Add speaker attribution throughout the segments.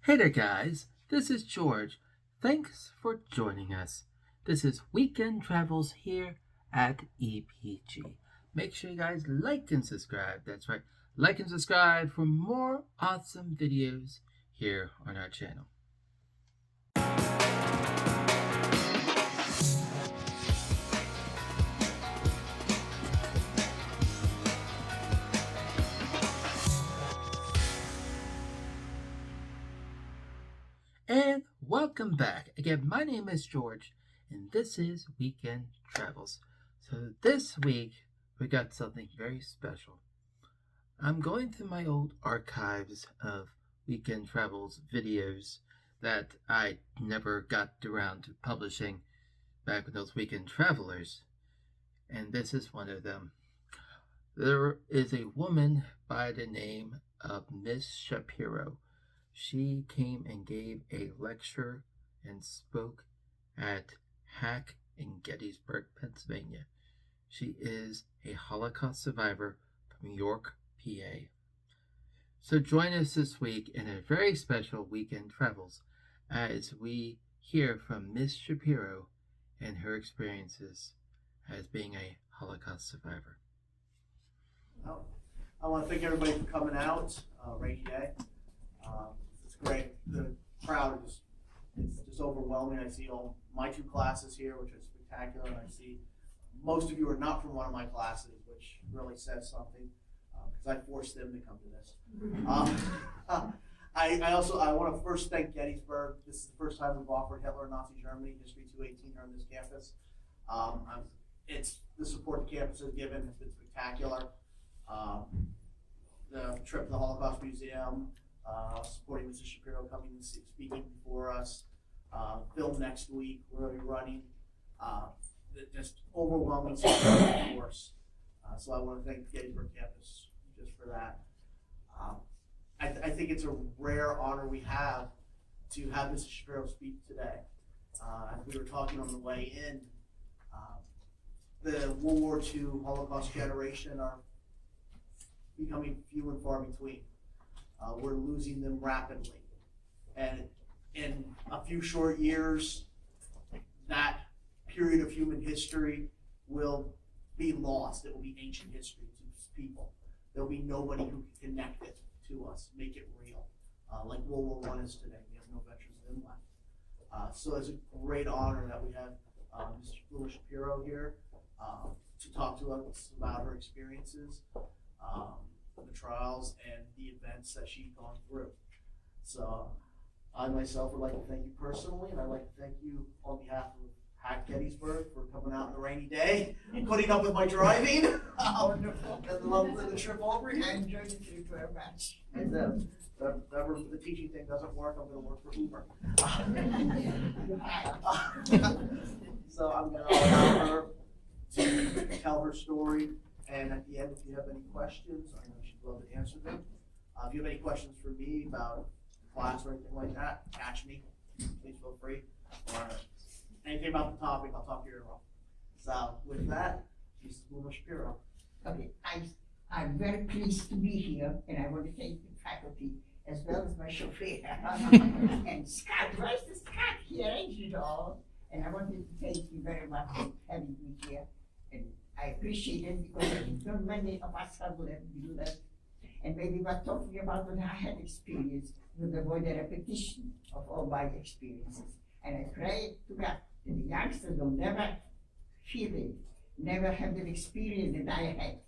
Speaker 1: Hey there, guys. This is George. Thanks for joining us. This is Weekend Travels here at EPG. Make sure you guys like and subscribe. That's right, like and subscribe for more awesome videos here on our channel. And welcome back. Again, my name is George, and this is Weekend Travels. So this week, we got something very special. I'm going through my old archives of Weekend Travels videos that I never got around to publishing back when those Weekend Travelers, and this is one of them. There is a woman by the name of Miss Shapiro. She came and gave a lecture and spoke at HACC in Gettysburg, Pennsylvania. She is a Holocaust survivor from York, PA. So join us this week in a very special Weekend Travels as we hear from Miss Shapiro and her experiences as being a Holocaust survivor.
Speaker 2: Well, I want to thank everybody for coming out. Rainy day. It's great. The crowd is just overwhelming. I see all my two classes here, which are spectacular, and I see most of you are not from one of my classes, which really says something because I forced them to come to this. I want to first thank Gettysburg. This is the first time we've offered Hitler and Nazi Germany History 218 here on this campus. It's the support the campus has given has been spectacular. The trip to the Holocaust Museum, supporting Mrs. Shapiro coming and speaking before us, film next week, we're going to be running, just overwhelming support, of course. So I want to thank the Gettysburg campus just for that. I think it's a rare honor we have to have Mrs. Shapiro speak today. As we were talking on the way in, the World War II Holocaust generation are becoming few and far between. We're losing them rapidly. And in a few short years, that period of human history will be lost. It will be ancient history to people. There'll be nobody who can connect it to us, make it real, like World War I is today. We have no veterans then left. So it's a great honor that we have Mrs. Shapiro here to talk to us about her experiences, the trials, and the events that she's gone through. So I myself would like to thank you personally, and I'd like to thank you on behalf of HACC Gettysburg for coming out in a rainy day and putting up with my driving.
Speaker 3: Wonderful.
Speaker 2: And the trip over
Speaker 3: I
Speaker 2: here.
Speaker 3: enjoyed the trip very much.
Speaker 2: And the teaching thing doesn't work, I'm going to work for Uber. So I'm going to allow her to tell her story, and at the end, if you have any questions, I know she'd love to answer them. If you have any questions for me about class or anything like that, catch me. Please feel free. Or anything about the topic, I'll talk to you in a while. So with that, Mrs. Shapiro.
Speaker 3: Okay, I'm very pleased to be here, and I want to thank the faculty as well as my chauffeur. And Scott, where's the Scott? He arranged it all. And I wanted to thank you very much for having me here. And I appreciate it because I think not many of us have left. And maybe we're talking about what I had experienced with avoid a repetition of all my experiences. And I pray to God that the youngsters will never feel it, never have the experience that I had.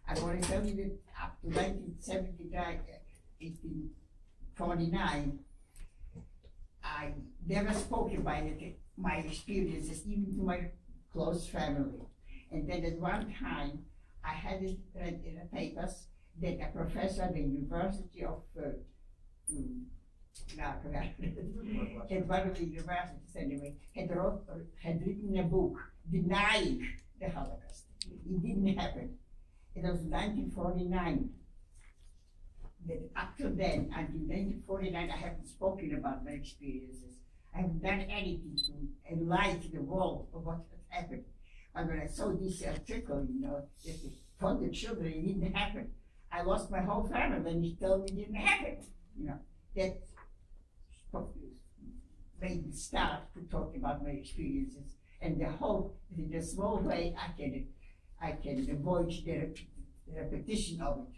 Speaker 3: I want to tell you that up to 1979, 1849, I never spoke about my experiences, even to my close family. And then at one time, I had it read in the papers that a professor at the University of, at one of the universities anyway, had written a book denying the Holocaust. It didn't happen. It was 1949. That up to then, until 1949, I haven't spoken about my experiences. I haven't done anything to enlighten the world of what had happened. And when I saw this article, that for the children, it didn't happen. I lost my whole family when he told me it didn't happen. That made me start to talk about my experiences, and the hope that in a small way I can avoid the repetition of it,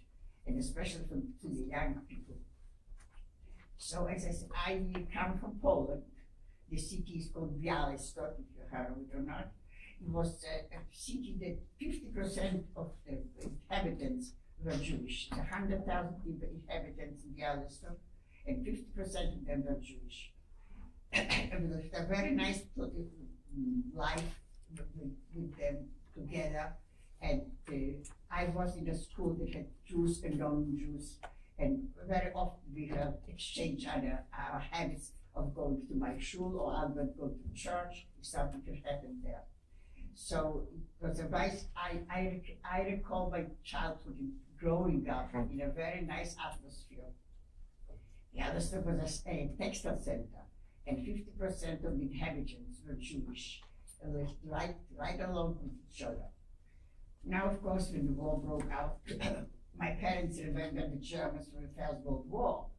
Speaker 3: and especially to the young people. So as I said, I come from Poland. The city is called Białystok, if you heard of it or not. It was a city that 50% of the inhabitants were Jewish. 100,000 inhabitants in Białystok, and 50% of them were Jewish. It was a very nice life with them together. And I was in a school that had Jews and non-Jews, and very often we had exchanged our habits of going to my shul, or I would go to church if something could happen there. So it was a nice, I recall my childhood growing up in a very nice atmosphere. Białystok was a textile center, and 50% of the inhabitants were Jewish, and lived right along with each other. Now, of course, when the war broke out, my parents remembered the Germans from the First World War.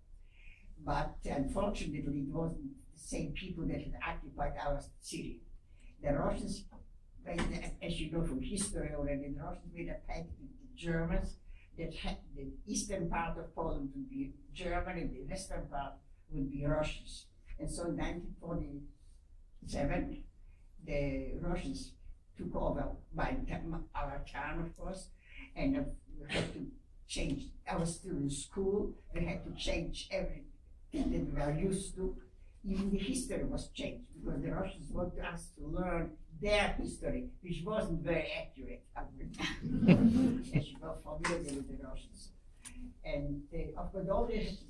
Speaker 3: But unfortunately, it wasn't the same people that had occupied our city. The Russians, as you know from history already, the Russians made a pact with the Germans that the eastern part of Poland would be German and the western part would be Russians. And so in 1947, the Russians took over our town, of course, and we had to change. I was still in school. We had to change everything that we were used to. Even the history was changed because the Russians wanted us to learn their history, which wasn't very accurate. As you were familiar with the Russians. And of course, all this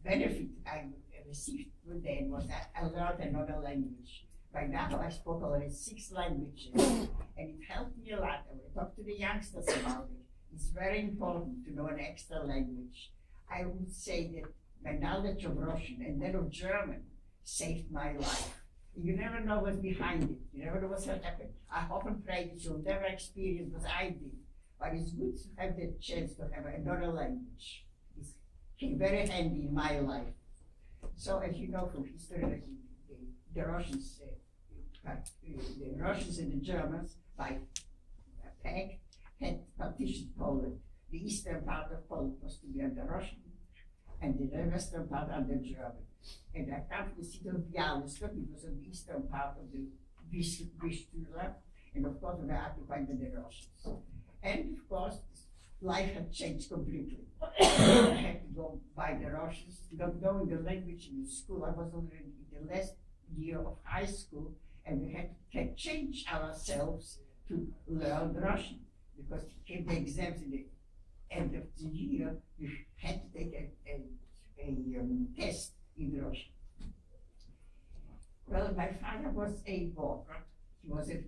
Speaker 3: benefit I received then was that I learned another language. By now, I spoke already 6 languages, and it helped me a lot. I will talk to the youngsters about it. It's very important to know an extra language. I would say that my knowledge of Russian and then of German saved my life. You never know what's behind it. You never know what's going to happen. I often pray that you'll never experience what I did, but it's good to have the chance to have another language. It's very handy in my life. So as you know from history, the Russians and the Germans, by a pact, had partitioned Poland. The eastern part of Poland was to be under Russian, and the western part under German. And I come from the city of Białystok, it was on the eastern part of the Vistula, and of course we were occupied by the Russians. And of course, life had changed completely. I had to go by the Russians, not knowing the language in the school. I was already in the last year of high school, and we had to change ourselves to learn Russian, because it came the exams in the end of the year. We had to take a test in Russian. Well, my father was a worker. He was a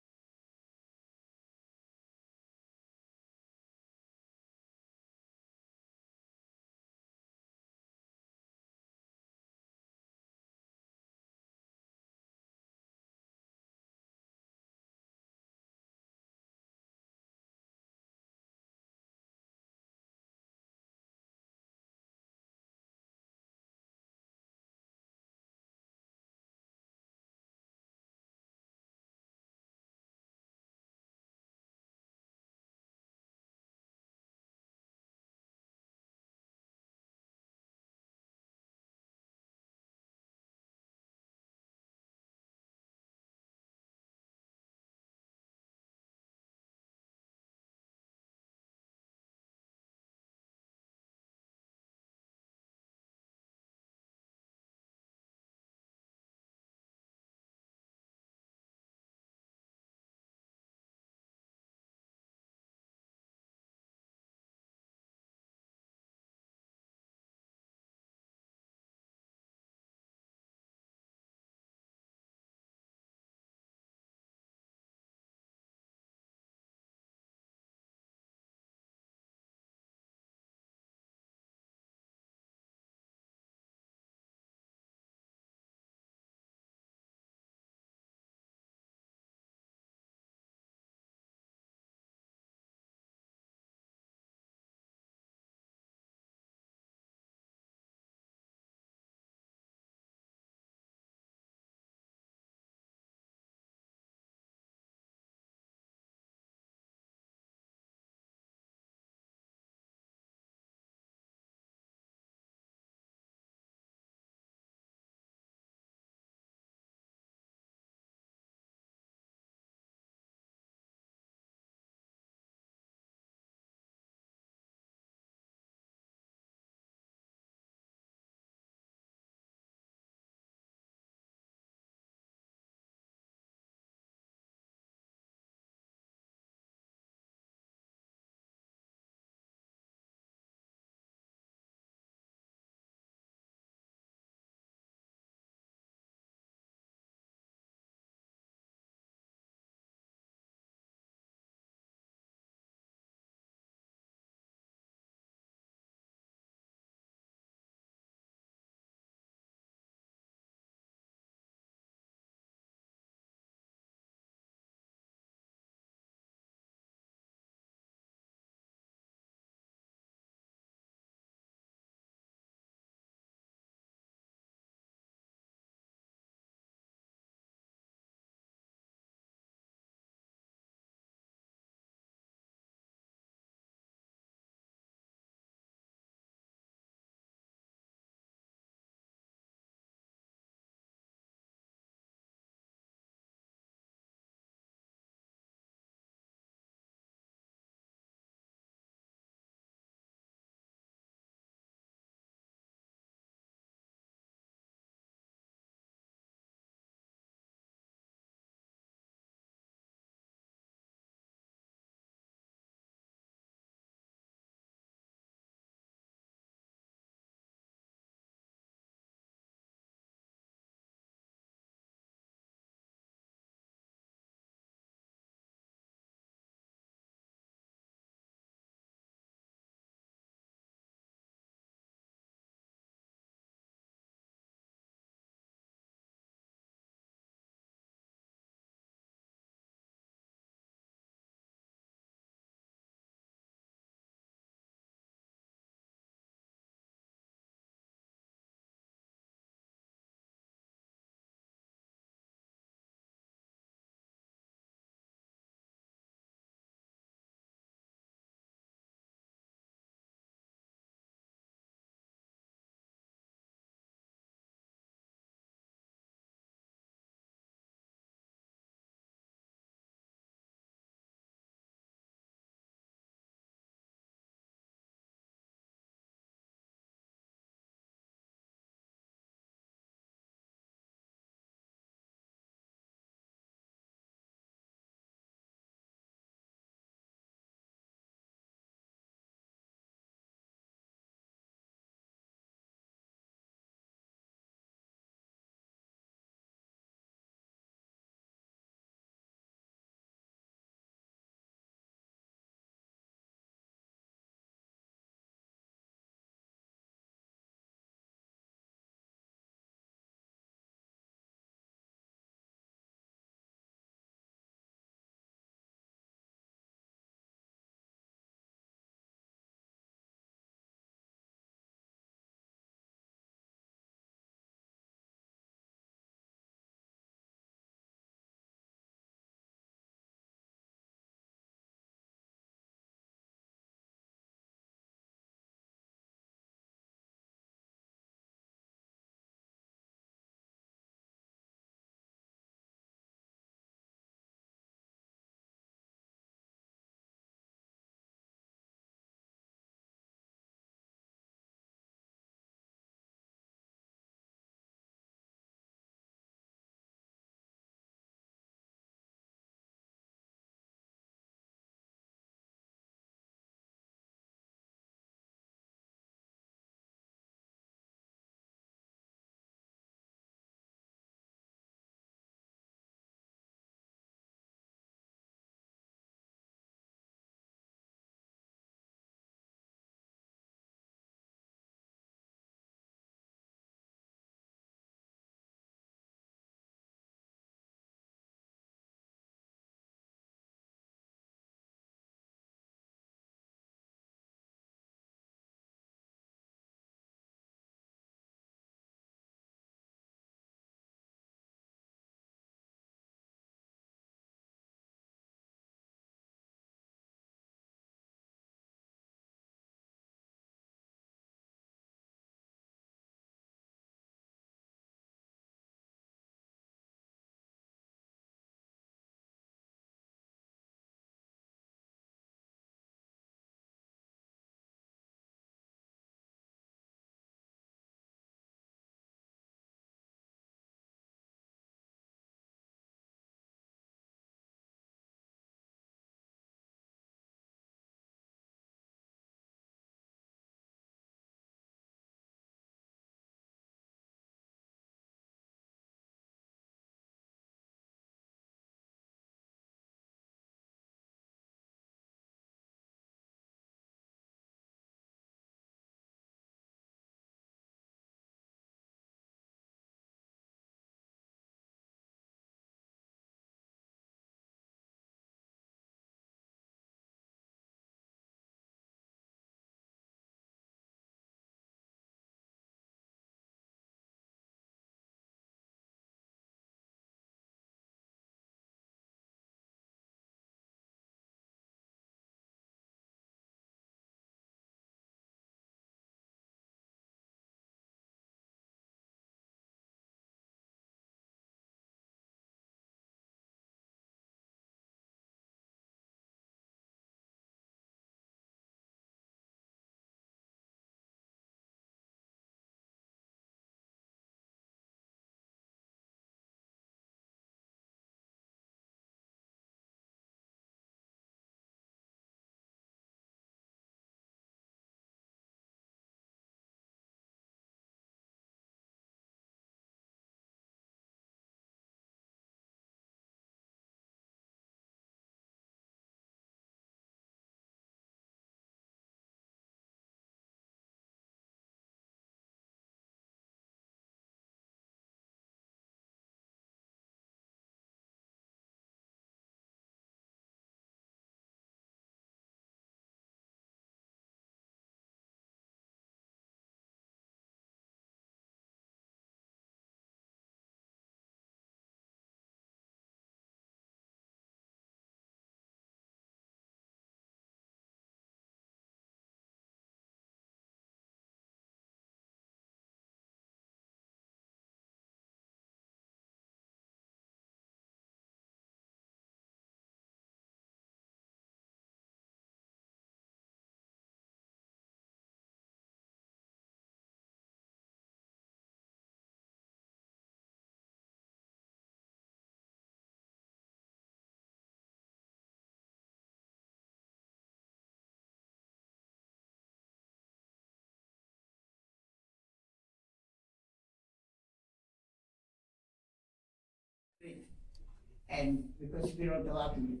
Speaker 3: and because we weren't allowed to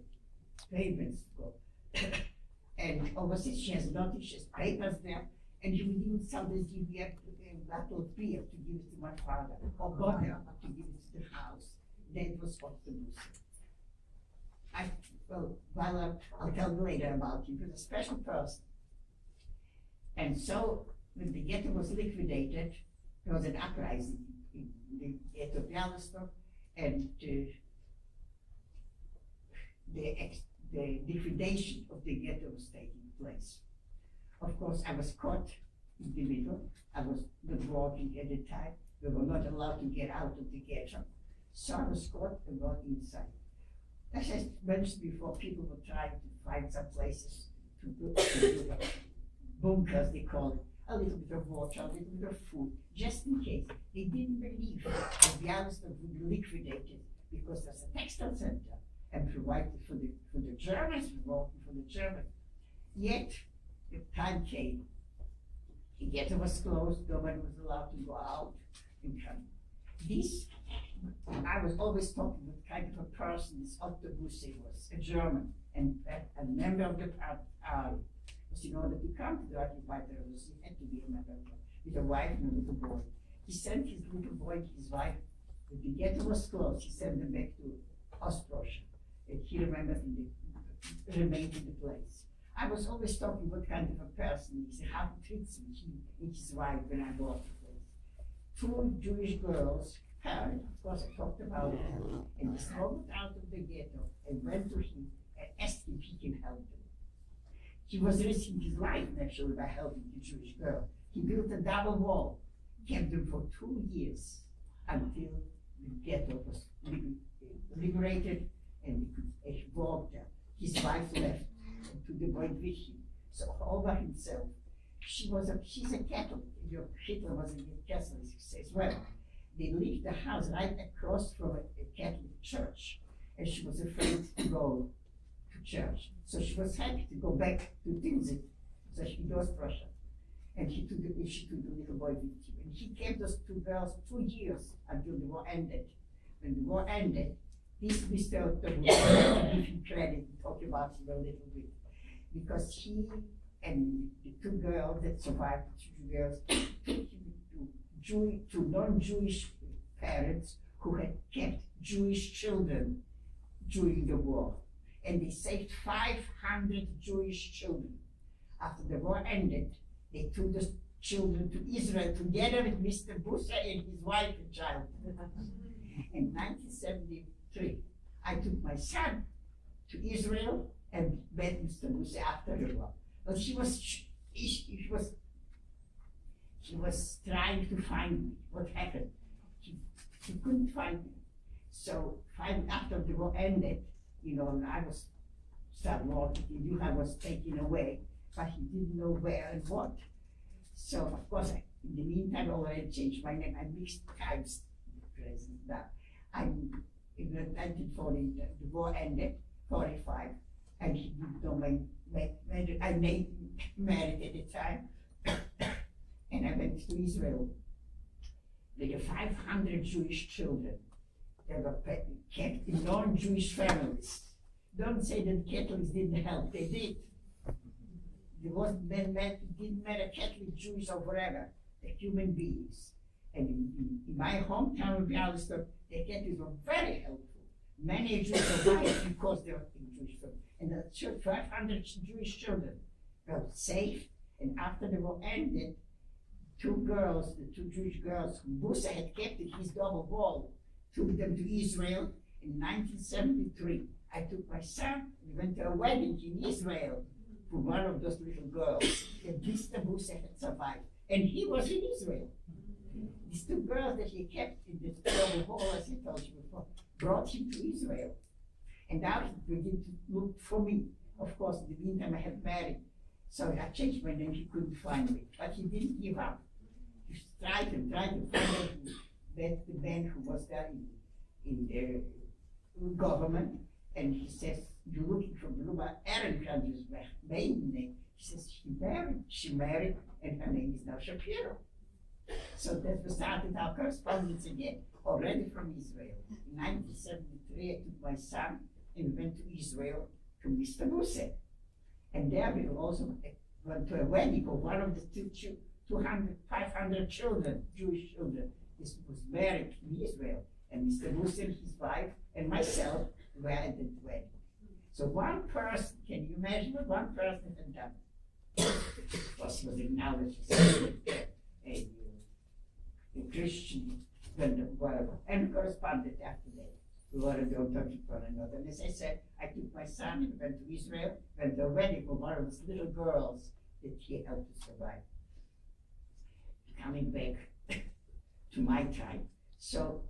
Speaker 3: payments to go. And overseas she has nothing, she has papers there, and she would even sometimes give me a bottle of beer to give it to my father, or butter to give it to the house. Then it was what to do. I'll tell you later about him. He was a special person. And so, when the ghetto was liquidated, there was an uprising in the ghetto of Bialystok, and the liquidation of the ghetto was taking place. Of course, I was caught in the middle. I was not walking at the time. We were not allowed to get out of the ghetto. So I was caught and got inside. As I mentioned before, people were trying to find some places to do bunkers, they call it, a little bit of water, a little bit of food, just in case. They didn't believe that Bialystok would be liquidated because there's a textile center and provided for the Germans, working for the Germans. Yet, the time came, the ghetto was closed, nobody was allowed to go out and come. I was always talking with kind of a person, this Otto Busse was a German and a member of the army. Because in order to come to the occupied areas, he had to be a member with a wife and a little boy. He sent his little boy and his wife. When the ghetto was closed, he sent them back to Ostprussia. And he remembered remained in the place. I was always talking what kind of a person he is, how he treats me, he and his wife when I go to the place. Two Jewish girls, parents, of course I talked about it, and they struggled out of the ghetto and went to him and asked if he can help them. He was risking his life naturally by helping the Jewish girl. He built a double wall, kept them for 2 years until the ghetto was liberated and he could walk there. His wife left and took the boy with him. So all by himself. She's a Catholic. Hitler was a Catholic as well. They lived the house right across from a Catholic church, and she was afraid to go to church. So she was happy to go back to Tilsit, so she goes to Prussia. And she took the little boy with him. And he kept those two girls 2 years until the war ended. When the war ended, this Mr. Otto would give him credit and talk about him a little bit. Because he and the two girls that survived, the 2 girls, took him to non-Jewish parents who had kept Jewish children during the war. And they saved 500 Jewish children. After the war ended, they took the children to Israel together with Mr. Busse and his wife and child. In 1973, I took my son to Israel and met Mr. Busse after the war. But he was trying to find me. What happened? He couldn't find me. So after the war ended, I was started walking. He knew I was taken away, but he didn't know where and what. So of course, in the meantime, I already changed my name. I mixed times present now. In 1940, the war ended, 45, and he didn't know I married at the time, and I went to Israel with the 500 Jewish children. They were kept in non-Jewish families. Don't say that Catholics didn't help, they did. It didn't matter Catholic, Jewish, or whatever, they're human beings. And in my hometown of Bialystok, the Catholics were very helpful. Many Jews survived because they were in Jewish families. And the 500 Jewish children were safe, and after the war ended, the two Jewish girls who Busse had kept in his double wall, took them to Israel in 1973. I took my son, we went to a wedding in Israel for one of those little girls, and Mr. Busse had survived. And he was in Israel. These two girls that he kept in the double wall, as I told you before, brought him to Israel. And now he began to look for me. Of course, in the meantime, I had married. So I changed my name, he couldn't find me. But he didn't give up. He tried to find out the man who was there in the government. And he says, you're looking for Ruba Aaron Country's maiden name. He says, she married, and her name is now Shapiro. So that we started our correspondence again, already from Israel. In 1973, I took my son and went to Israel to Mr. Muse. And there we also went to a wedding of one of the 500 children, Jewish children. This was married in Israel. And Mr. Muse, his wife, and myself were at the wedding. So one person, can you imagine what one person had done? Of course, was acknowledged as a Christian, whatever, and corresponded after that. We were talking to one another. And as I said, I took my son and went to Israel, went to a wedding for one of those little girls that he helped to survive. Coming back to my time. So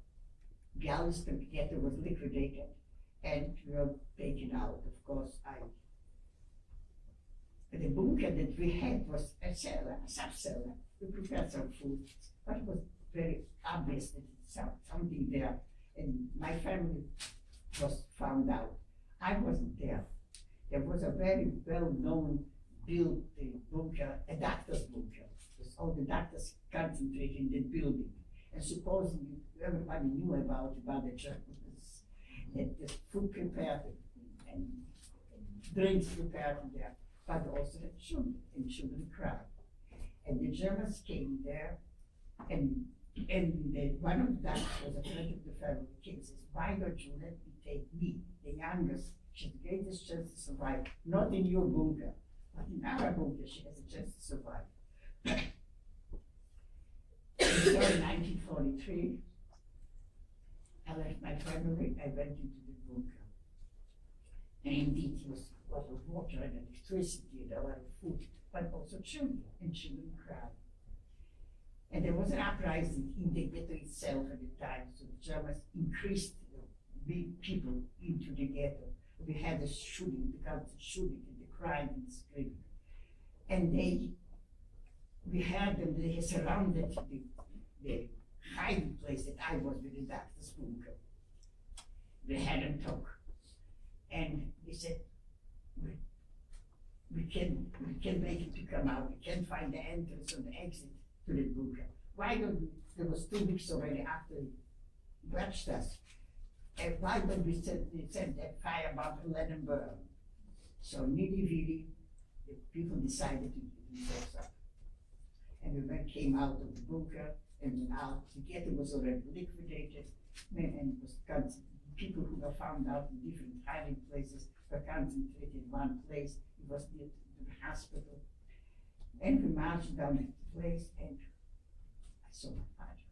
Speaker 3: Galveston ghetto was liquidated and we were taken out. Of course, the bunker that we had was a cellar, a sub-cellar. We prepared some food, but it was very obvious that something there. And my family was found out. I wasn't there. There was a very well-known built bunker, a doctor's bunker. Because all the doctors concentrated in that building. And supposedly everybody knew about the Germans. That the food prepared and drinks prepared there, but also the children, and children cried. And the Germans came there, and one of them was a friend of the family, came and says, why don't you let me take me, the youngest, she has the greatest chance to survive, not in your bunker, but in our bunker, she has a chance to survive. So in 1943, I left my family, I went into the bunker. And indeed, it was a lot of water and electricity and a lot of food, but also children, and children cried. And there was an uprising in the ghetto itself at the time, so the Germans increased big people into the ghetto. We had a shooting, the constant shooting, and the crying and screaming. And we had them, they surrounded the hiding place that I was with the doctor's bunker. They had them talk. And they said, we can make it to come out. We can find the entrance or the exit to the bunker. Why don't we, there was 2 weeks already after they watched us. And why don't we send that fire bomb and let them burn? So nitty-gritty, the people decided to give themselves up. And we came out of the bunker and went out. The ghetto was already liquidated, and it was people who were found out in different hiding places were concentrated in one place. It was near to the hospital. And we marched down to the place, and I saw my father.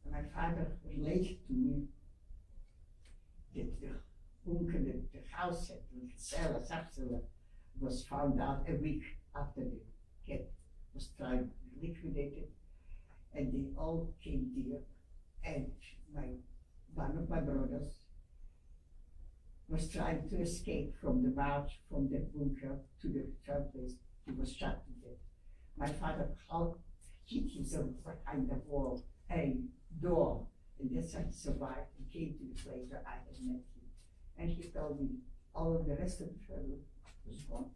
Speaker 3: And my father related to me that the bunker, the house, the cellar, sub-cellar, was found out a week after the ghetto was tried to be liquidated, and they all came there, and one of my brothers was trying to escape from the march from the bunker to the third place. He was shot to death. My father hid himself behind the wall, a door, and that's how he survived and came to the place where I had met him. And he told me all of the rest of the family was gone.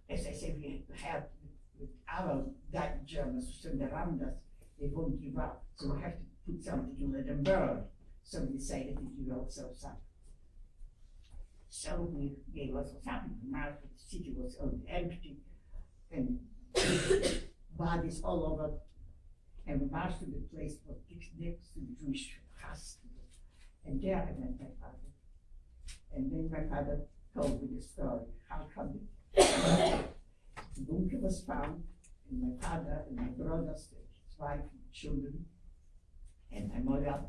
Speaker 3: As I said, we have with our Germans who stood around us, they won't give up. So we have to put something and let them burn. So we decided to give ourselves up. So we gave ourselves up. The city was empty and bodies all over. And we marched to the place that was next to the Jewish hospital. And there I met my father. And then my father told me the story. How come the bunker was found, and my father and my brothers, his wife and children, and my mother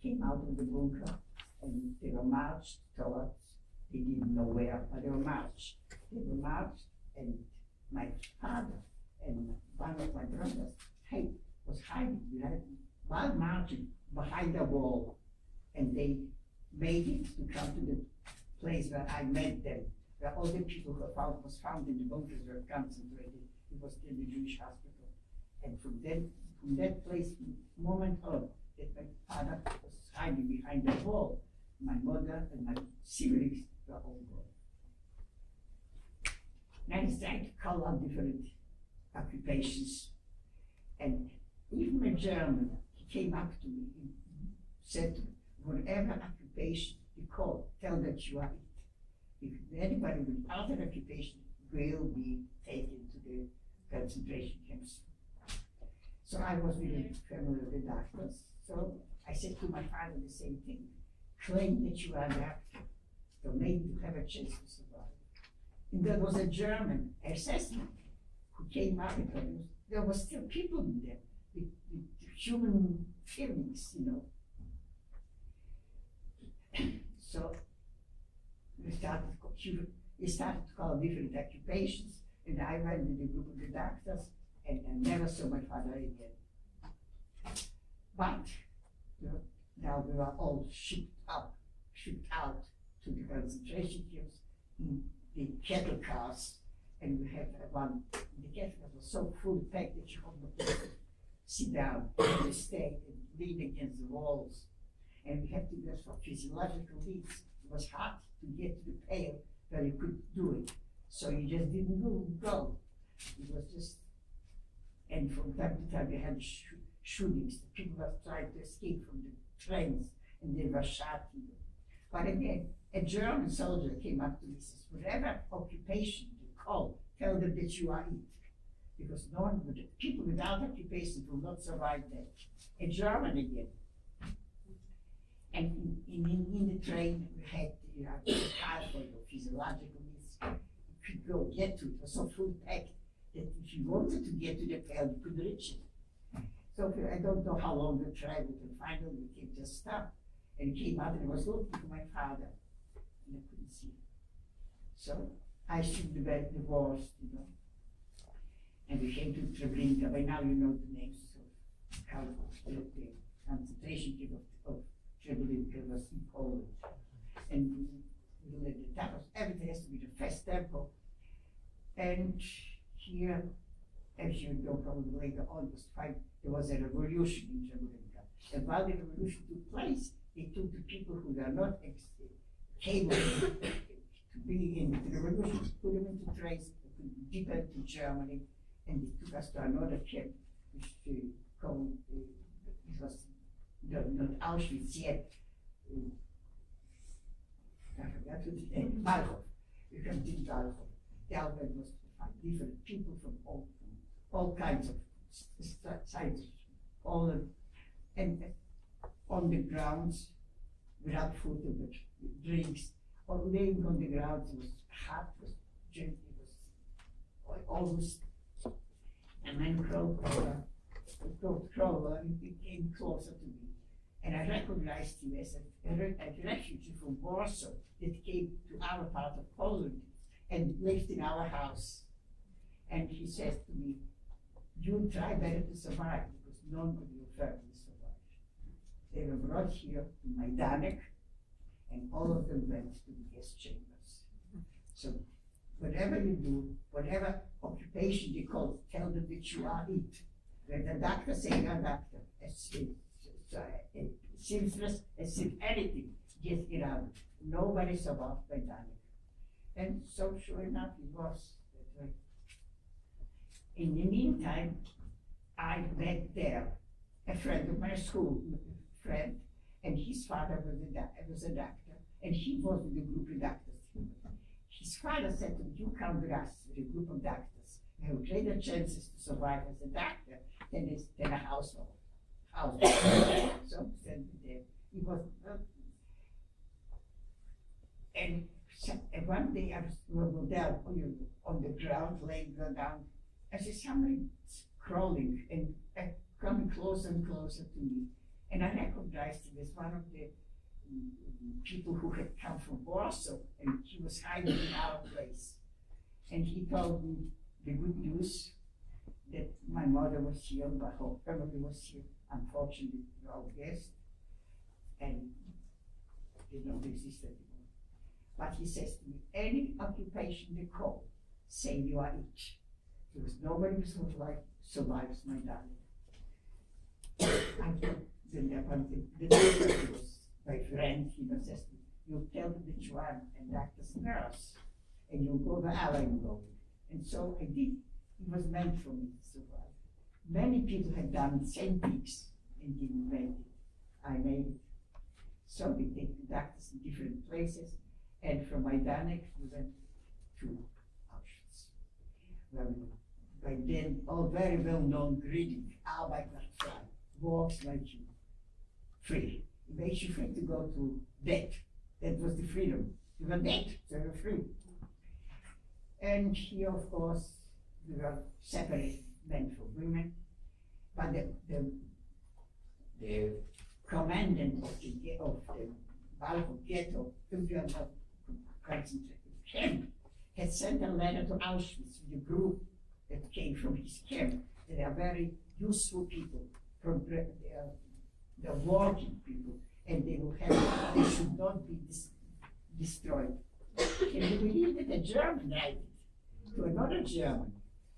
Speaker 3: came out of the bunker, and they were marched towards, they didn't know where, but they were marched. They were marched, and my father and one of my brothers was hiding while marching behind a wall, and they made it to come to the place where I met them, where all the people who was found in the bunkers were concentrated. It was in the Jewish hospital. And from that place, moment on, that my father was hiding behind the wall, my mother and my siblings were all gone. And I started to call out different occupations. And even a German, he came up to me and said to me, whatever occupation you call, tell that you are it. If anybody without an occupation will be taken to the concentration camps. So I was really familiar with doctors. So I said to my father the same thing. Claim that you are a doctor. So maybe you have a chance to survive. And there was a German assessment who came up because there were still people in there with human feelings, you know. So we started to call different occupations, and I went in the group of the doctors, and I never saw my father again. But now we were all shipped out to the concentration camps in the cattle cars, and we had one. The cattle cars was so full packed that you could not sit down, and stay and lean against the walls, and we had to go for physiological needs. It was hard to get to the pail where you could do it, so you just didn't go. It was just, and from time to time we had shootings. The people were trying to escape from the trains, and they were shot. But again, a German soldier came up to me and says, whatever occupation you call, tell them that you are it. Because people without occupation will not survive that. A German again. And in the train, we had the car for your physiological needs. You could go get to it. It was so full packed that if you wanted to get to the pail, you could reach it. So I don't know how long we traveled, and finally we came to stop. And he came out and was looking for my father, and I couldn't see him. So I assumed the divorce, you know. And we came to Treblinka. By now you know the names of how the concentration camp of Treblinka was in Poland. And we let the temples, everything has to be the first temple. And here, as you know, probably later on, there was a revolution in Treblinka. And while the revolution took place, they took the people who were not capable to be in the revolution, put them into trains, deeper into Germany, and they took us to another camp, which called, it was not Auschwitz yet, I forgot what the name, Malchow. We came to Malchow. There was different people from all kinds of sides, and on the grounds, without food or drinks, or laying on the ground. It was hot, it was gently, it was almost. And then crawler, and he came closer to me. And I recognized him as a refugee from Warsaw that came to our part of Poland and lived in our house. And he says to me, you try better to survive, because none of your family survived. They were brought here to Majdanek, and all of them went to the gas chambers. So whatever you do, whatever occupation you call, tell them that you are it. When the doctor say you're a doctor, a seamstress, anything, just get out. Nobody survived Majdanek. And so sure enough, it was that way. In the meantime, I met there a friend of my school friend, and his father was a doctor, and he was with a group of doctors. His father said to me, you come with us, with a group of doctors. You have greater chances to survive as a doctor than a household. So sent me there. He was, and one day I was down on the ground, laying down. I see somebody crawling and coming closer and closer to me. And I recognized him as one of the people who had come from Warsaw, and he was hiding in our place. And he told me the good news that my mother was here, my whole family was here. Unfortunately, we were all guests, and they don't exist anymore. But he says to me, any occupation they call, say you are it. Because nobody who survives my darling. The doctor was my friend, he says to me, you tell them that you are a doctor's nurse, and you go where I'm going. And so I did. It was meant for me to survive. Many people had done the same things and didn't make it. I made it. So we take conductors in different places, and from Majdanek we went to Auschwitz, where we, by then, all very well-known greeting, Arbeit macht frei, walks make you free. It makes you free to go to death. That was the freedom. You were dead, so you were free. And here, of course, we were separated, men from women, but the commandant of the Balfour ghetto, concentration camp, had sent a letter to Auschwitz with a group that came from his camp. They are very useful people, they're working people, and they should not be destroyed. Can you believe that a German wrote it to another German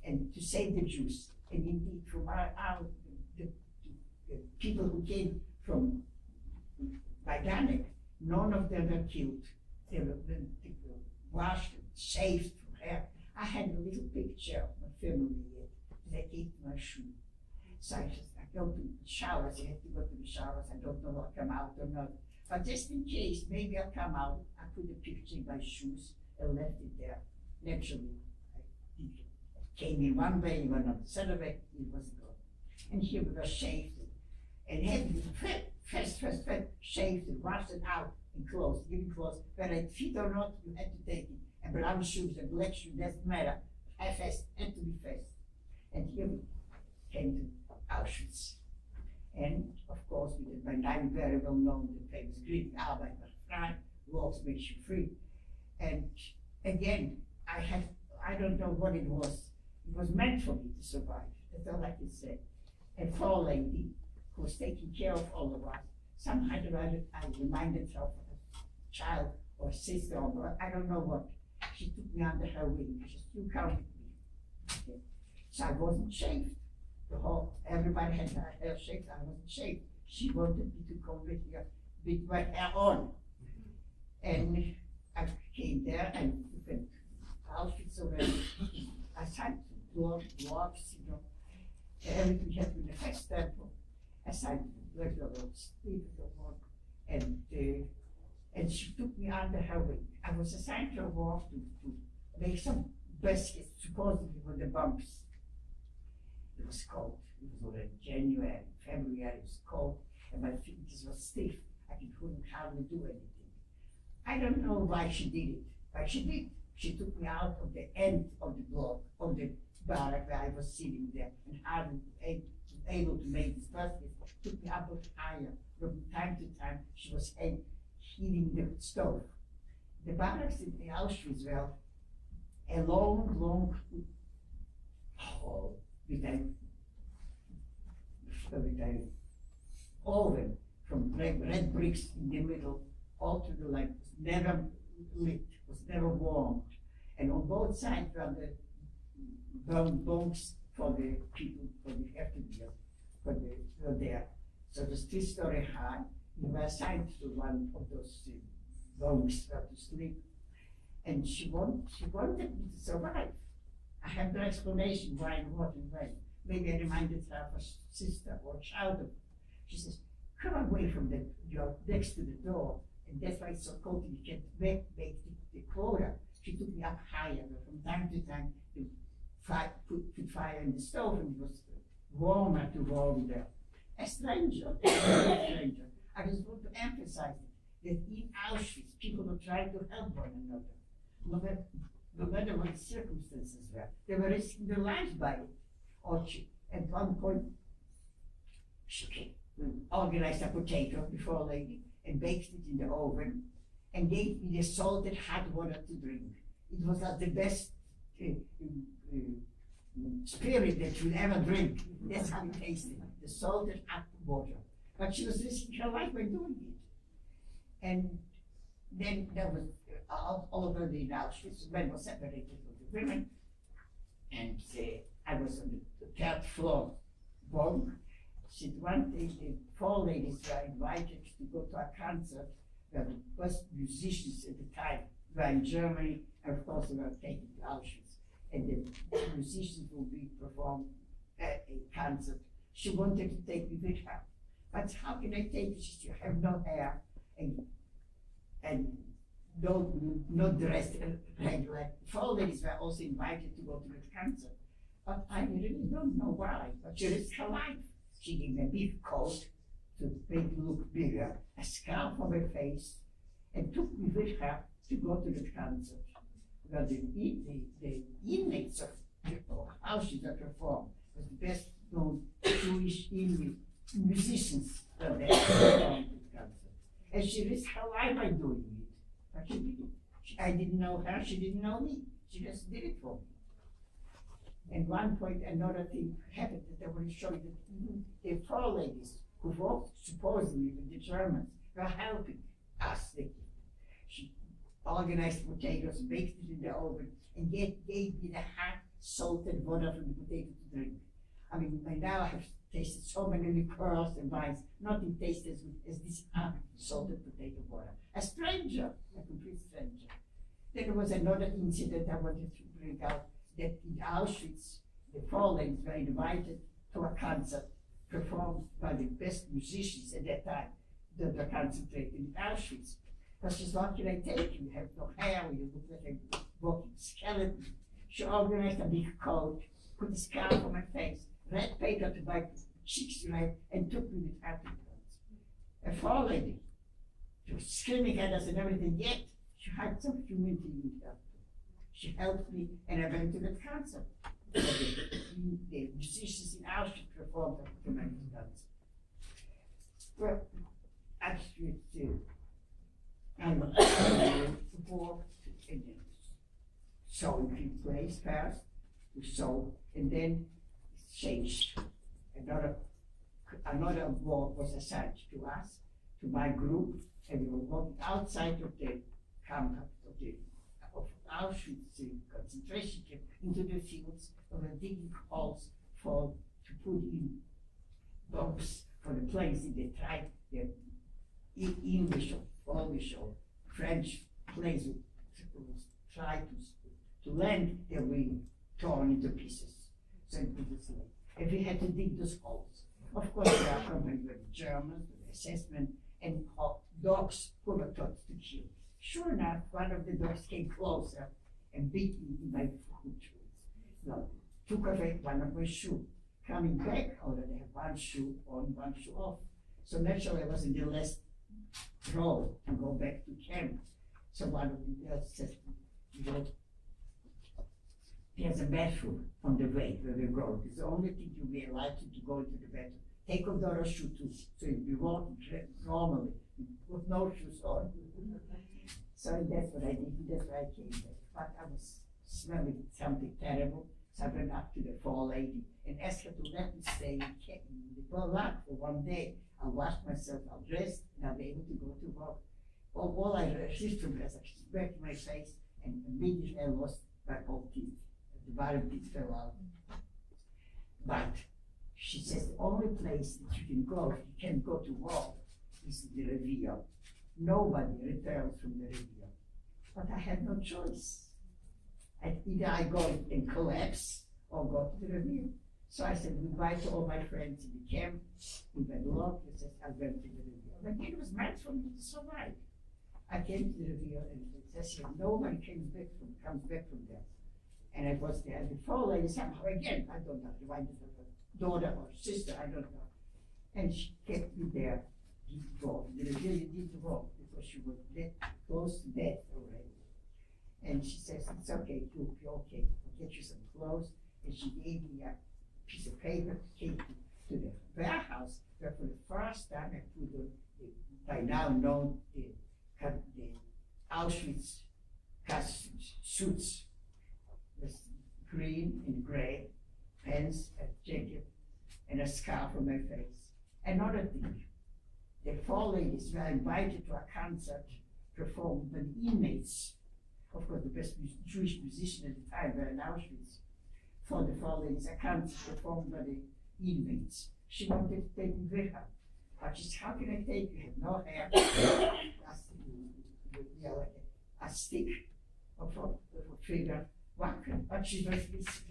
Speaker 3: and to save the Jews? And indeed, from the people who came from Majdanek, none of them were killed. They were washed and saved from hell. I had a little picture of my family yet that I gave to my shoe. So I go to the showers, I have to go to the showers, I don't know if I'll come out or not. But just in case, maybe I'll come out, I put a picture in my shoes and left it there. Naturally, I came in one way, went on the other way, it was gone. And here we were shaved and had first shaved and washed it out and clothes, given clothes, whether it fit or not, you had to take it. And brown shoes and black shoes, doesn't matter. Had to be fast. And here we came to Auschwitz. And of course, we did by now very well known the famous Greek Arbeit macht frei, walks makes you free. And again, I don't know what it was. It was meant for me to survive. That's all I can say. A poor lady who was taking care of all of us. Somehow I reminded her of a child or sister or I don't know what. She took me under her wing. She still counted me. Okay. So I wasn't shaved. Everybody had her hair shaved. I wasn't shaved. She wanted me to come with my hair on. And I came there and went Auschwitz already. I started to do walks, everything happened in the first temple. I started to let the Lord sleep with the Lord. And she took me under her wing. I was assigned to walk to make some baskets, supposedly for the bombs. It was cold. It was already January, February, it was cold, and my fingers were stiff. I couldn't hardly do anything. I don't know why she did it, but she did. She took me out of the end of the block, of the barrack where I was sitting there, and hardly able to make this basket, took me up higher. From time to time, she was heating the stove. The barracks in Auschwitz were a long hall with an oven from red bricks in the middle, all to the light, was never lit, was never warmed. And on both sides were the bunks for the people, for the refugees, were there. So it was 3-story high. We were assigned to one of those bunks where to sleep. And she wanted me to survive. I have no explanation why and what and when. Maybe I reminded her of a sister or a child. She says, come away from you're next to the door. And that's why it's so cold, you can't make the quota. She took me up higher, but from time to time, put fire in the stove, and it was warmer to warm there. A stranger, I just want to emphasize that in Auschwitz, people were trying to help one another. No matter what the circumstances were, they were risking their lives by it. Or at one point, she organized a potato before a lady and baked it in the oven and gave me the salted hot water to drink. It was like the best spirit that you'll ever drink. That's how it tasted, the salted hot water. But she was risking her life by doing it. And then there was all over the Auschwitz, men were separated from the women. And I was on the 3rd floor bunk. One day, the 4 ladies were invited to go to a concert where the best musicians at the time were in Germany, and of course they were taken to Auschwitz. and the musicians will be performed at a concert. She wanted to take me with her. But how can I take you? She said, you have no hair and not dressed regular. Four ladies were also invited to go to the concert. But I really don't know why. But she risked her life. She gave me a big coat to make it look bigger, a scarf on her face, and took me with her to go to the concert. Because the inmates of Auschwitz that performed was the best known Jewish inmate musicians that they performed at the concert. And she risked her life by doing it. But she did it. I didn't know her, she didn't know me. She just did it for me. And one point, another thing happened that I want to show you that even the four ladies who worked supposedly with the Germans were helping us. She organized potatoes, baked it in the oven, and gave me the hot salted water from the potato to drink. I mean, by now I have tasted so many liqueurs and wines, nothing tastes as good as this hot salted potato water. A stranger, a complete stranger. Then there was another incident I wanted to bring out, that in Auschwitz, the four ladies were invited to a concert performed by the best musicians at that time that were concentrated in Auschwitz. But she's, what can I take you? You have no hair, you look like a walking skeleton. She organized a big coat, put a scarf on my face, red paper to my cheeks, and took me with her to the concert. A four lady, she was screaming at us and everything, yet she had some humility in her. She helped me, and I went to the concert. The musicians in Auschwitz performed at the concert. Well, Auschwitz too. I'm support and sewing place first. We sew, and then it changed. Another work was assigned to us, to my group, and we were working outside of the camp of Auschwitz concentration camp into the fields of digging holes to put in bombs for the planes in the tried the English or Polish or French planes would try to land, they were torn into pieces. So it was like, and we had to dig those holes. Of course, we are accompanied by the Germans, with the assessment, and dogs who were taught to kill. Sure enough, one of the dogs came closer and beat me in my foot. Now, took away one of my shoes. Coming back, I already had one shoe on, one shoe off. So naturally, I was in the last row to go back to camp. So one of the girls said, there's a bathroom on the way where we go. It's the only thing you'll be allowed to go into the bathroom. Take off the other shoe too, so you'll be walking normally with no shoes on. So that's what I did, that's why I came back. But I was smelling something terrible, so I went up to the four lady and asked her to let me stay in the Berlin for one day. I'll wash myself, I'll dress, and I'll be able to go to work. All I received from her is I smacked my face, and immediately I lost my whole teeth. The bottom teeth fell out. But she says the only place that you can go, if you can go to work, is the Revier. Nobody returns from the Revier. But I had no choice. Either I go and collapse or go to the Revier. So I said goodbye to all my friends in the camp. We went along, I said I went to the Revier. But it was meant for me to survive. I came to the Revier and it says nobody comes back from there. And I was there. And the four ladies somehow again, I don't know, the daughter or sister, I don't know. And she kept me there. The Revier didn't walk because she was close to death already. And she says, it's okay, you'll be okay. I'll get you some clothes. And she gave me a piece of paper to take to the warehouse, where for the first time I put the by now known the Auschwitz suits, with green and gray, pants, a jacket, and a scarf on my face. Another thing, the four ladies were invited to a concert performed by the inmates. Of course, the best Jewish musician at the time were in Auschwitz. For the four ladies, a concert performed by the inmates. She wanted to take me with her. But she said, how can I take you? You have no hair. A stick of a figure But she was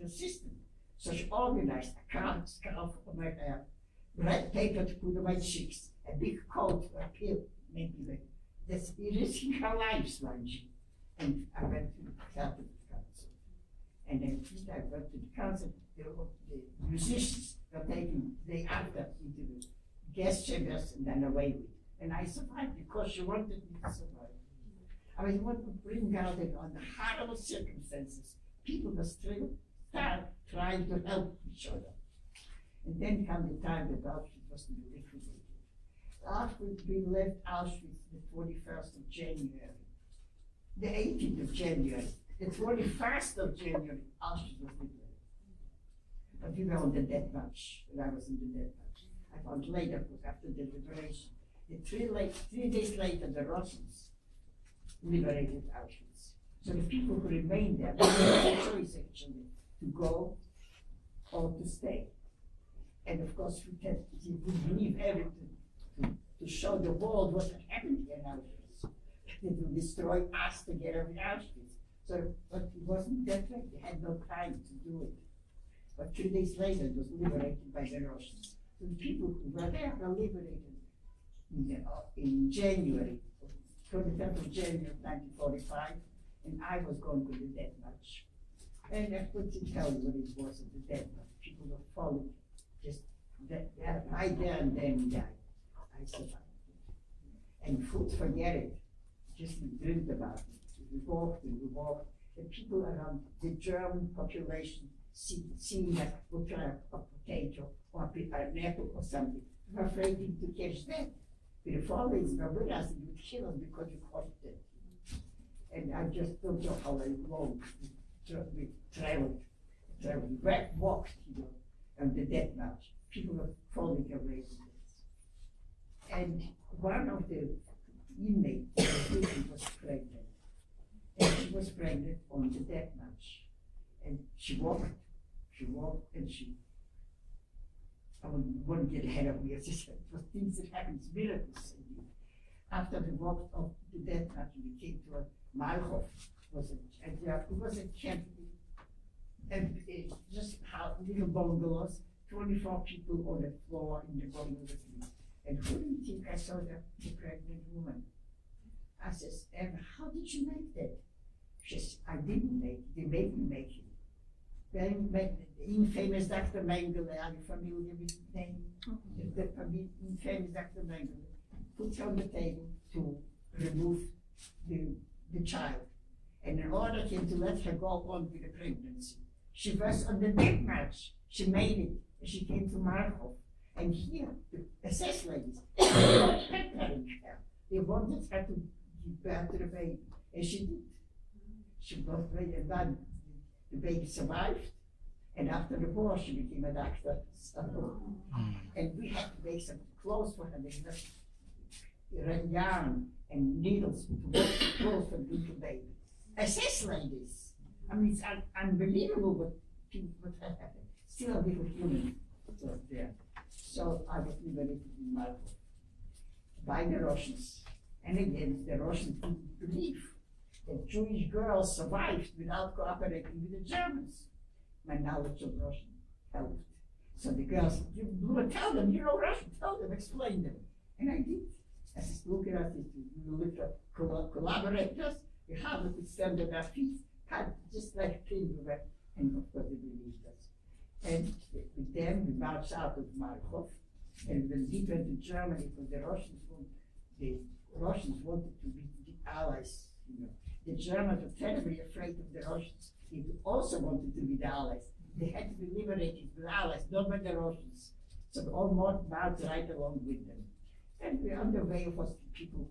Speaker 3: resistant. So she organized a scarf on my hair, red paper to put on my cheeks, a big coat, a pill, maybe like this, risking her life, Swanji. And I went to the Catholic Council. And then I went to the council, the musicians were taken the day after into the guest chambers and then away with. And I survived because she wanted me to survive. I was want to bring out it on the horrible circumstances. People were still trying to help each other. And then came the time that Auschwitz was to be liquidated. Auschwitz, we left Auschwitz the 41st of January. The 18th of January. The 21st of January, Auschwitz was liberated. But we were on the death march, and I was in the death march. I found later, because after the liberation, 3 days later, the Russians liberated Auschwitz. So the people who remained there, they had a choice actually to go or to stay. And of course, we would leave everything to show the world what had happened here in Auschwitz. They would destroy us together with Auschwitz. So, but it wasn't that way. They had no time to do it. But 2 days later, it was liberated by the Russians. So the people who were there were liberated in January, 23rd of January 1945, and I was going to the death march. And I couldn't tell you what it was at the death march. People were falling, just right there and then died. I survived it. And food, forget it. Just we dreamed about it. We walked and we walked. And people around the German population seeing that would try a potato or an apple or something, were afraid to catch that. The foreigners were with us and would kill us because we caught them. And I just don't know how long we traveled, walked, on the death march. People were falling away from this. And one of the inmates was pregnant. And she was pregnant on the death march. And she walked, and I wouldn't get ahead of me, as I said, it was things that happened, miracles indeed. After we walked off the death march, we came to a Malhof, and there was a camp, and just how little bungalows, 24 people on the floor in the bungalows. And who do you think I saw the pregnant woman? I says, Emma, how did you make that? She says, I didn't make it, they made me make it. Then the infamous Dr. Mengele, are you familiar with the name? The infamous Dr. Mengele put her on the table to remove the child. And an order came to let her go on with the pregnancy. She was on the death march. She made it. And she came to Markov. And here, the SS ladies, they were preparing her. They wanted her to give birth to the baby. And she did. She got pregnant, and the baby survived. And after the war, she became a doctor. So, and we had to make some clothes for her. They ran yarn and needles to make clothes for the little baby. SS ladies. I mean, it's unbelievable what happened. Still a little human was there. So I was liberated in Malta by the Russians. And again, the Russians didn't believe that Jewish girls survived without cooperating with the Germans. My knowledge of Russian helped. So the girls, you tell them, you know Russian, tell them, explain them. And I did. I said, look at us, we looked at collaborators, we have to stand on our feet, just like people, and of course they believed us. And with them, we marched out of Markov and went deeper into Germany because the Russians wanted to be the allies. The Germans were terribly afraid of the Russians. They also wanted to be the allies. They had to be liberated with allies, not by the Russians. So we all marched right along with them. And we on the way was people,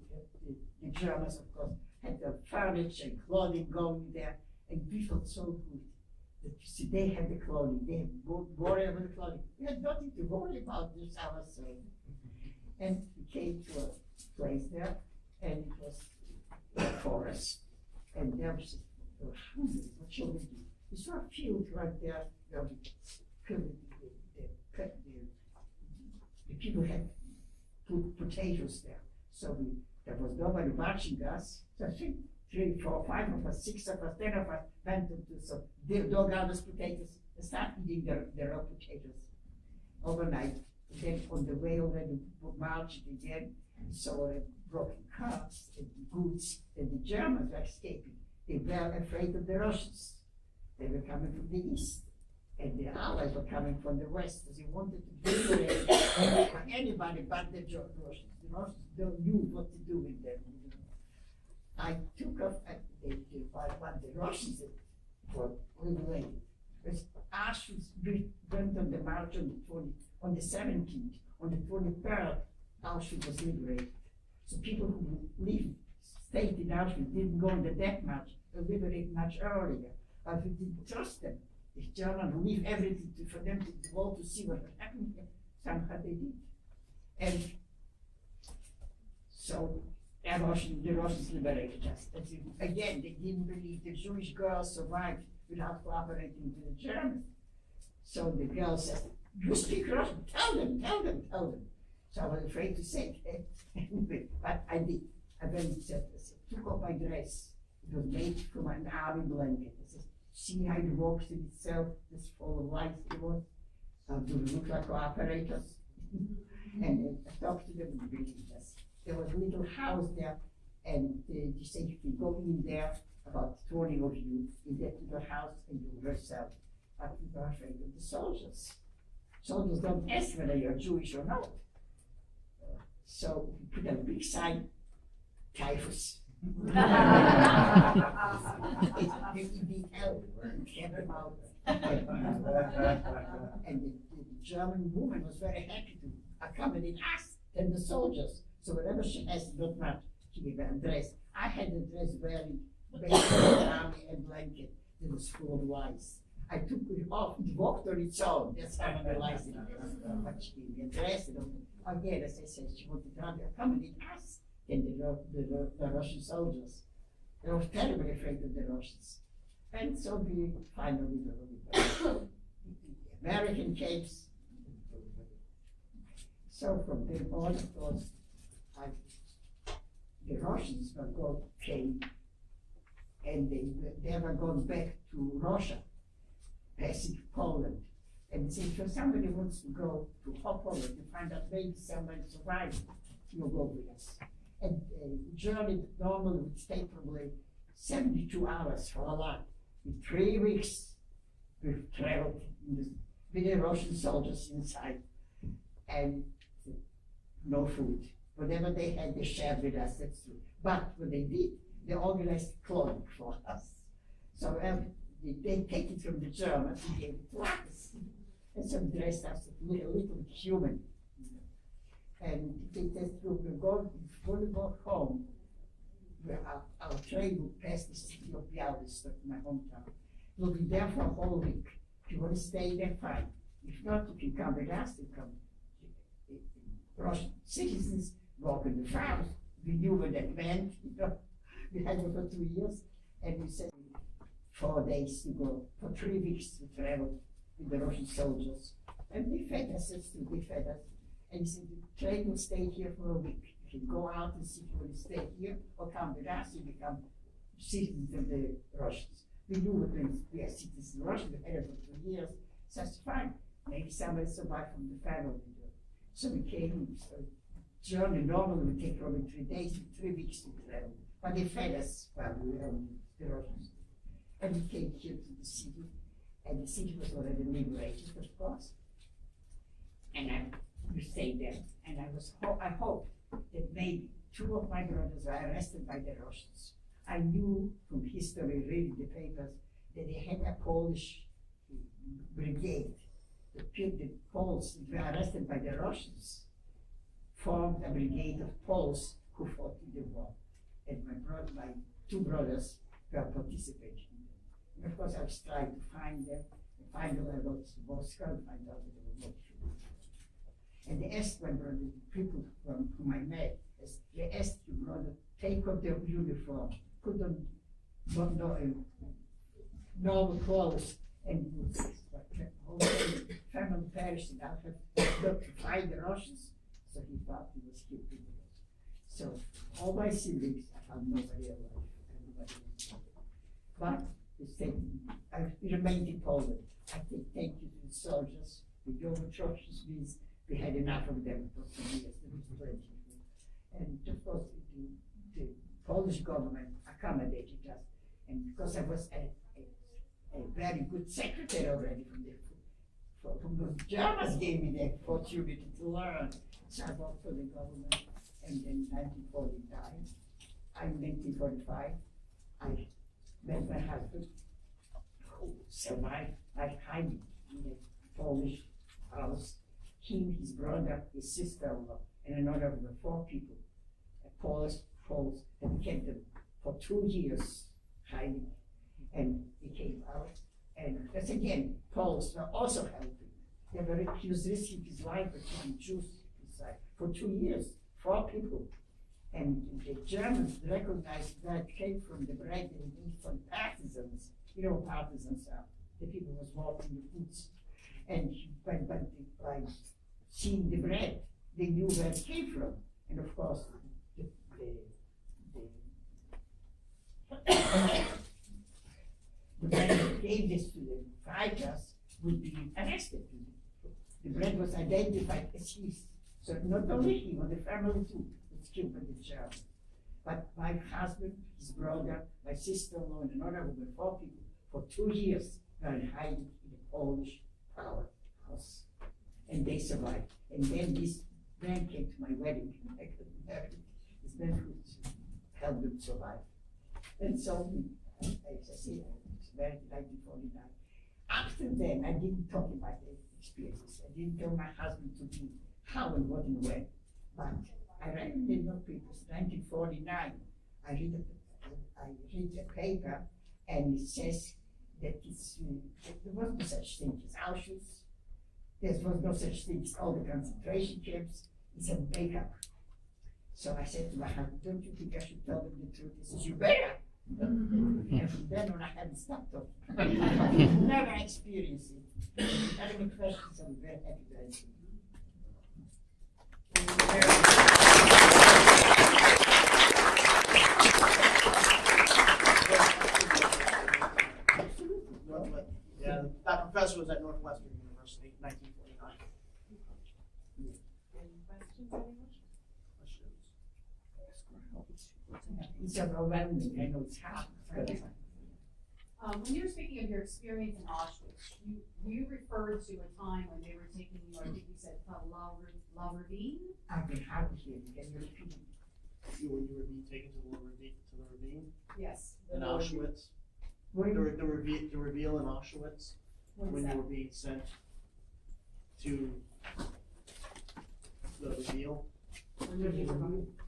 Speaker 3: the Germans, of course, had the furniture and clothing going there, and we felt so good. That you see, they had the clothing, they had worry about the clothing. We had nothing to worry about, just ourselves. And we came to a place there, and it was a forest. And there was what shall we do? We saw a field right there where we killed the people had put potatoes there. So there was nobody watching us. So I think 3, 4, 5 of us, 6 of us, 10 of us went into some dog harvest potatoes and started eating the raw potatoes overnight. Then on the way already marched again, saw broken cars and goods, and the Germans were escaping. They were afraid of the Russians. They were coming from the east, and the Allies were coming from the west. They wanted to liberate anybody but the Russians. The Russians don't knew what to do with them. I took off, what the Russians were liberated. Auschwitz went on the march on the 17th. On the 23rd, Auschwitz was liberated. So people who stayed in Auschwitz didn't go on the death march. They were liberated much earlier. But we didn't trust them. The Germans leave everything for them to go to see what was happening. Somehow they did. And so the Russians liberated us. Again, they didn't believe the Jewish girls survived without cooperating with the Germans. So the girl said, "You speak Russian, tell them. So I was afraid to say it, but I did. I went and took off my dress. It was made from an army blanket. I said, see how it walks in itself, this full of lights it was. Do we look like cooperators? And I talked to them and they believed us. There was a little house there, and they said, if you go in there, about 20 of you, in that little house, and you yourself. But we were afraid of the soldiers. Soldiers don't ask whether you're Jewish or not. So we put a big sign, typhus. It did help, kept them out. And the German woman was very happy to accompany us and the soldiers. So whenever she asked not much, she gave her a dress. I had a dress wearing army and blanket that was full of lice. I took it off and walked on its own. That's how I realized it. But she gave me a dress. And again, as I said, she wanted to accompany us and the Russian soldiers. They were terribly afraid of the Russians. And so we finally the American case. So from then on, of course, the Russians came and they were gone back to Russia, passing Poland. And said, if somebody wants to go to Poland to find out maybe somebody survived, you'll go with us. And the journey normally would take probably 72 hours for a lot. In 3 weeks, we've traveled with the Russian soldiers inside, and no food. Whatever they had, they shared with us, that's true. But what they did, they organized clothing for us. So they take it from the Germans and gave it to us. And so dressed us a little human. And they said, when we go home, our train will pass the city of Białystok, my hometown. We'll be there for a whole week. If you want to stay there, fine. If not, you can come with us. You come. Russian citizens walk in the farms. We knew what that meant. We had it for 2 years, and we said 4 days to go. For 3 weeks to travel with the Russian soldiers, and they fed us. They fed us, and he said the train will stay here for a week. You can go out and see if you want to stay here or come with us. You become citizens of the Russians. We knew what meant we are citizens of Russia. We had it for 2 years. So that's fine. Maybe somebody survived from the family. So we came. So journey normally would take only 3 days, 3 weeks to travel. But they fed us while we were on the Russians. And we came here to the city, and the city was already liberated, of course. And we stayed there, and I hoped that maybe 2 of my brothers were arrested by the Russians. I knew from history, reading the papers, that they had a Polish brigade. The Poles that were arrested by the Russians formed a brigade of Poles who fought in the war. And my 2 brothers were participating in them. And of course I was trying to find them, and finally I wrote to Moscow and find out that they were not true. And they asked my brother, the people whom I met, they asked your brother, take off their uniform, put on normal clothes, and the whole family perished in Alfred looked to fight the Russians, so he thought he was killed in the Russians. So all my siblings, I found nobody alive. But they say, I remained in Poland. I think thank you to the soldiers. The Gorbachev means we had enough of them for 2 years. There was plenty. And of course, the Polish government accommodated us. And because I was a very good secretary already from the Germans gave me the opportunity to learn. So I worked for the government. And in 1945, I met my husband, who survived by hiding in a Polish house. Him, his brother, his sister-in-law, and another of the 4 people, Poles, and kept them for 2 years hiding. And he came out. And that's again, Poles were also helping. He was risking his life, but he didn't choose his life for 2 years. 4 people. And the Germans recognized that came from the bread they made from partisans. You know what partisans are? The people was walking the woods. And by seeing the bread, they knew where it came from. And of course, the man who gave this to the fighters would be arrested. The bread was identified as his. So not only him, but the family too, was killed by the Germans. But my husband, his brother, my sister-in-law, and another of the 4 people, for 2 years, were hiding in the Polish powerhouse. And they survived. And then this man came to my wedding. I got married. This man who helped them survive. And so, as I said, I was married in 1949. After then, I didn't talk about the experiences. I didn't tell my husband to do how and what and when. But I read in the newspapers, 1949, I read a paper, and it says that there was no such thing as Auschwitz. There was no such thing as all the concentration camps. It's a makeup. So I said to my husband, don't you think I should tell them the truth? He says, you better. And from then on, I haven't stopped talking. Never experienced it. If you have any questions, I'm very happy to answer.
Speaker 2: Yeah, that professor was at Northwestern University in 1949.
Speaker 4: Any questions, anyone?
Speaker 3: It's overwhelming. I know it's hard.
Speaker 4: When you were speaking of your experience in Auschwitz, you referred to a time when they were taking you, I think you said La Ravine?
Speaker 3: I've been hard to hear. Can you repeat?
Speaker 2: You were being taken to the ravine
Speaker 4: Yes.
Speaker 2: in Auschwitz. The reveal in Auschwitz when you were being sent to the reveal.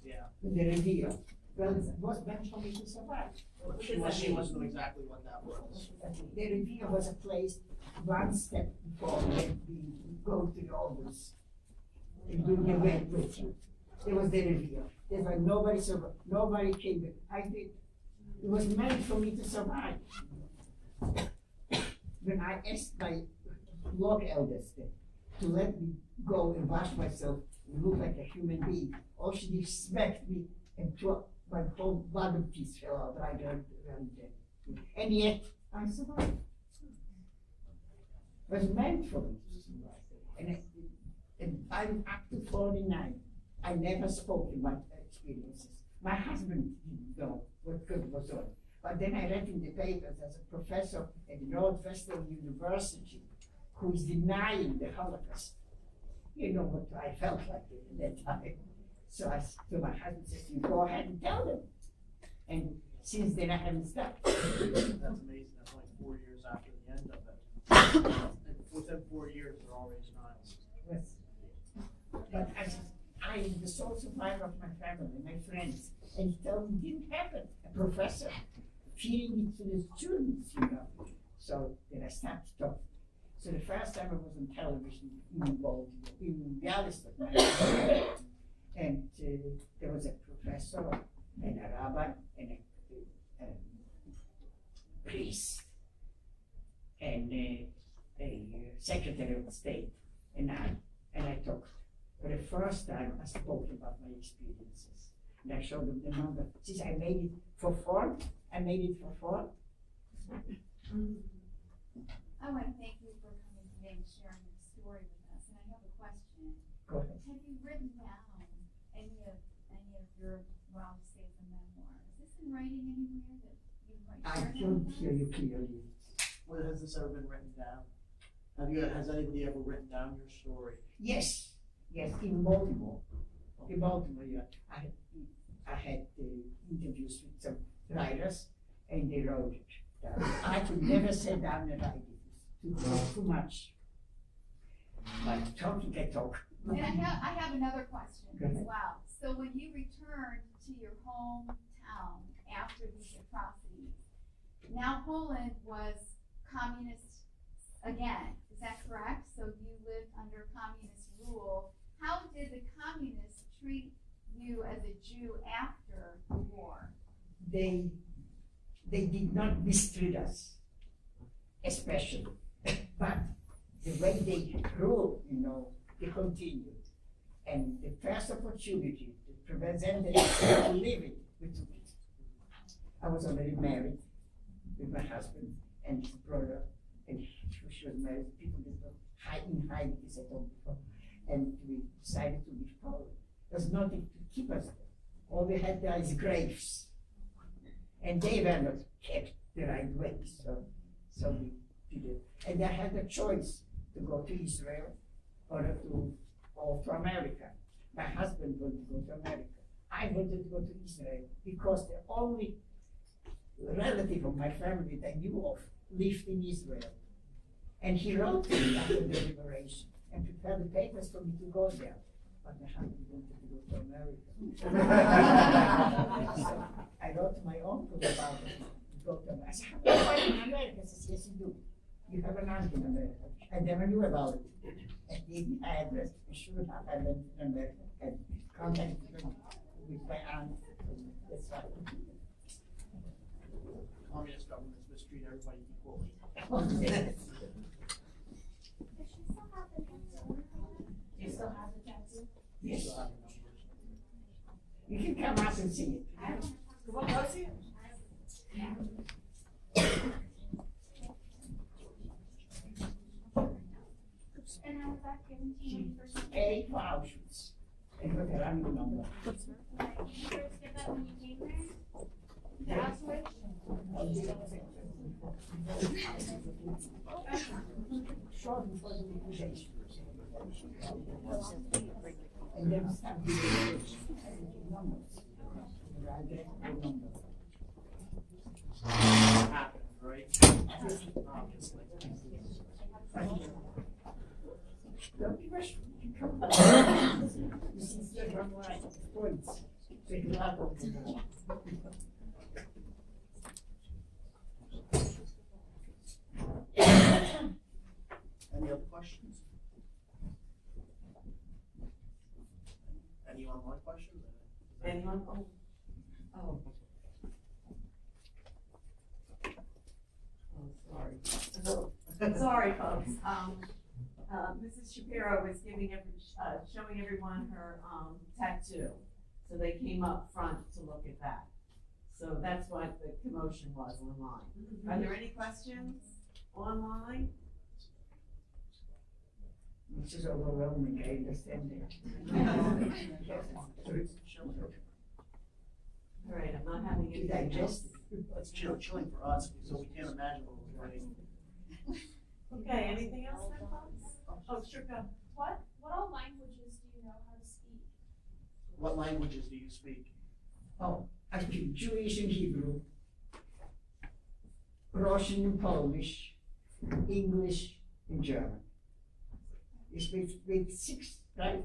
Speaker 2: Yeah.
Speaker 3: The reveal. Well, it was meant for me to survive.
Speaker 2: She must know exactly what that was.
Speaker 3: The reveal was a place one step before when we go to the orders and do the wet with you. There was the reveal. That's why nobody survived. Nobody came back. I did. It was meant for me to survive. When I asked my Lord elders to let me go and wash myself and look like a human being, all she did smacked me and my whole bottom piece fell out right around there. And yet, I survived. It was meant for me to survive. And I'm up to 49. I never spoke in my experiences. My husband didn't know what good was on. But then I read in the papers as a professor at Northwestern University who is denying the Holocaust. You know what I felt like at that time. So my husband says, you go ahead and tell them. And since then I haven't stopped.
Speaker 2: That's amazing. That's like 4 years after the end of it. And within 4 years, they're all raised knives.
Speaker 3: Yes. But I am the sole survivor of my family, my friends. And he told me it didn't happen. A professor feeding it to the students, you know. So then I stopped talking. So the first time I was on television in Baltimore, in Gettysburg, and there was a professor and a rabbi and a priest and a secretary of state, and I talked. For the first time, I spoke about my experiences. And I showed them the number. Since I made it for 4, I made it for 4.
Speaker 5: I want to thank you for coming today and sharing your story with us. And I have a question.
Speaker 3: Go ahead.
Speaker 5: Have you written down any of your, well, I'll say it's a memoir? Is this in writing anywhere that you might
Speaker 3: I
Speaker 5: share?
Speaker 3: don't
Speaker 5: with us?
Speaker 3: hear you clearly.
Speaker 2: Well, has this ever been written down? Has anybody ever written down your story?
Speaker 3: Yes, in Baltimore. In Baltimore, yeah. I had interviews with some writers, and they wrote it. I could never sit down and write it. Too much. But talking, I talk.
Speaker 5: And I have another question
Speaker 3: Go
Speaker 5: as
Speaker 3: ahead.
Speaker 5: well. So when you returned to your hometown after these atrocities, now Poland was communist again, is that correct? So you lived under communist rule. How did the communists treat you as a Jew after the war?
Speaker 3: They did not mistreat us, especially. But the way they grew, they continued. And the first opportunity to presented us to live it, we took it. I was already married with my husband and his brother, and she was married. People that were hiding, as I told before. And we decided to leave Poland. There's nothing to keep us there. All we had there is graves. And they were not kept the right way, so we did it. And I had a choice to go to Israel or to America. My husband wanted to go to America. I wanted to go to Israel because the only relative of my family that I knew of lived in Israel. And he wrote to me after the liberation and prepared the papers for me to go there. But my husband wanted to go to America. So I wrote to my uncle about it. To go to America. I said, "How do you find in America?" He says, "Yes, you do. You have an aunt in America." I never knew about it. And gave me my address. Sure enough, I went to America and contacted him with my aunt. That's right.
Speaker 2: Communist governments mistreat everybody equally.
Speaker 5: Does she still have the tattoo?
Speaker 3: You still have the tattoo?
Speaker 2: You
Speaker 3: Yes.
Speaker 2: still have the numbers.
Speaker 3: You can come up and see it.
Speaker 4: Come on, go see it.
Speaker 5: And how was that given to you for some?
Speaker 3: A for Auschwitz. And with the running number.
Speaker 5: Did you first get that when you came there? Auschwitz?
Speaker 3: Short before the liquidation. And then start with the numbers. Right there, the number.
Speaker 2: Happened, right? Obviously.
Speaker 3: Don't be rushed. Come on. You see, still one line, points. So you have to.
Speaker 2: Any other questions? Any online questions?
Speaker 6: Anyone? Oh. Oh, sorry. Sorry, folks. Mrs. Shapiro was showing everyone her, tattoo. So they came up front to look at that. So that's what the commotion was online. Are there any questions online?
Speaker 3: This is overwhelming, I understand that.
Speaker 6: All right, I'm not having
Speaker 3: To
Speaker 6: any.
Speaker 3: digest.
Speaker 2: It's chilling for us, so we can't imagine what we're writing.
Speaker 6: Okay, anything else then, folks? Oh, sure, go.
Speaker 5: What all languages do you know how to speak?
Speaker 2: What languages do you speak?
Speaker 3: Oh, I speak Jewish and Hebrew, Russian and Polish, English and German. You speak with 6, right?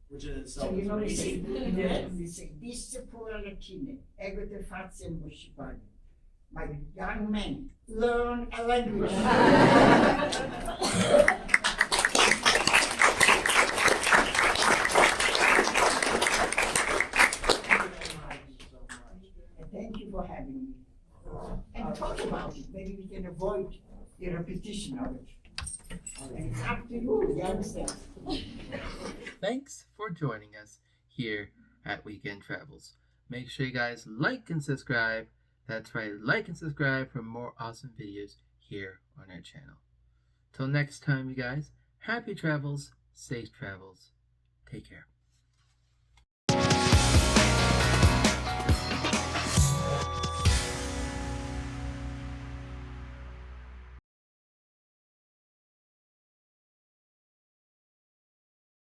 Speaker 2: Which in itself
Speaker 3: So you
Speaker 2: is
Speaker 3: know they say,
Speaker 2: amazing.
Speaker 3: they say, this is pure Latine, ego te facie mushibani. My young man, learn a language. And thank you for having me. And talk about it, maybe we can avoid the repetition of it. And it's up to you, you understand?
Speaker 1: thanks for joining us here at Weekend Travels. Make sure you guys like and subscribe. That's right, like and subscribe for more awesome videos here on our channel. Till next time, you guys, happy travels, safe travels. Take care.